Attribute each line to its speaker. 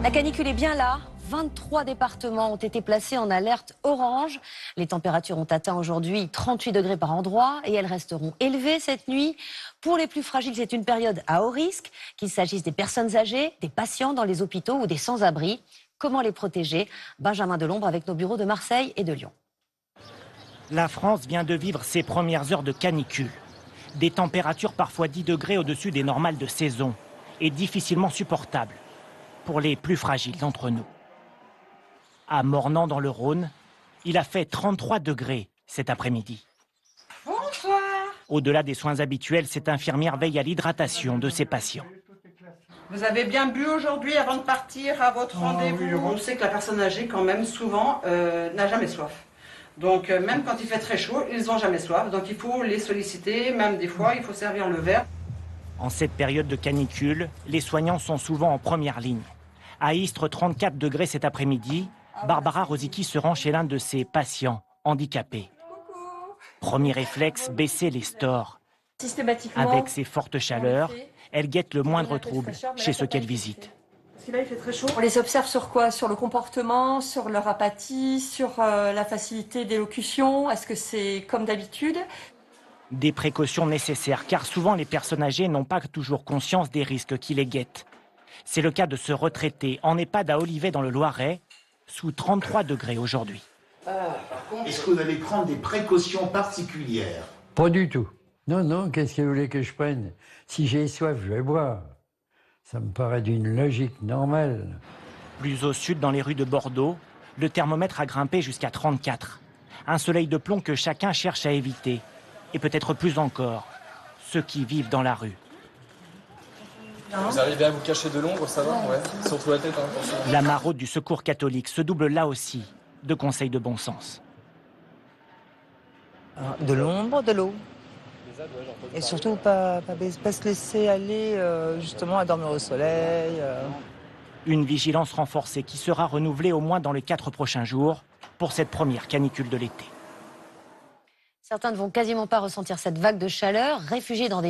Speaker 1: La canicule est bien là. 23 départements ont été placés en alerte orange. Les températures ont atteint aujourd'hui 38 degrés par endroit et elles resteront élevées cette nuit. Pour les plus fragiles, c'est une période à haut risque, qu'il s'agisse des personnes âgées, des patients dans les hôpitaux ou des sans-abri. Comment les protéger? Benjamin Delombre avec nos bureaux de Marseille et de Lyon.
Speaker 2: La France vient de vivre ses premières heures de canicule. Des températures parfois 10 degrés au-dessus des normales de saison et difficilement supportables pour les plus fragiles d'entre nous. À Mornan dans le Rhône, il a fait 33 degrés cet après-midi.
Speaker 3: Bonsoir.
Speaker 2: Au-delà des soins habituels, cette infirmière veille à l'hydratation de ses patients.
Speaker 3: Vous avez bien bu aujourd'hui avant de partir à votre rendez-vous?
Speaker 4: Oui,
Speaker 3: On sait que la personne âgée, quand même, souvent, n'a jamais soif. Donc, même quand il fait très chaud, ils n'ont jamais soif. Donc, il faut les solliciter. Même des fois, il faut servir le verre.
Speaker 2: En cette période de canicule, les soignants sont souvent en première ligne. À Istres, 34 degrés cet après-midi, Barbara Rosicki se rend chez l'un de ses patients handicapés. Premier réflexe, baisser les stores.
Speaker 5: Systématiquement.
Speaker 2: Avec ces fortes chaleurs, elle guette le moindre trouble chez ceux qu'elle visite.
Speaker 3: Parce que là, il fait très chaud.
Speaker 5: On les observe sur quoi? Sur le comportement, sur leur apathie, sur la facilité d'élocution. Est-ce que c'est comme d'habitude?
Speaker 2: Des précautions nécessaires, car souvent les personnes âgées n'ont pas toujours conscience des risques qui les guettent. C'est le cas de ce retraité en EHPAD à Olivet dans le Loiret, sous 33 degrés aujourd'hui.
Speaker 6: Est-ce que vous allez prendre des précautions particulières?
Speaker 7: Pas du tout. Non, qu'est-ce que vous voulez que je prenne? Si j'ai soif, je vais boire. Ça me paraît d'une logique normale.
Speaker 2: Plus au sud, dans les rues de Bordeaux, le thermomètre a grimpé jusqu'à 34. Un soleil de plomb que chacun cherche à éviter. Et peut-être plus encore, ceux qui vivent dans la rue.
Speaker 8: Vous arrivez à vous cacher de l'ombre, ça va? Ouais. Surtout la tête. Hein,
Speaker 2: la maraude du Secours catholique se double là aussi de conseils de bon sens.
Speaker 9: De l'ombre, de l'eau. Et surtout pas se laisser aller justement à dormir au soleil.
Speaker 2: Une vigilance renforcée qui sera renouvelée au moins dans les 4 prochains jours pour cette première canicule de l'été.
Speaker 1: Certains ne vont quasiment pas ressentir cette vague de chaleur, réfugiés dans des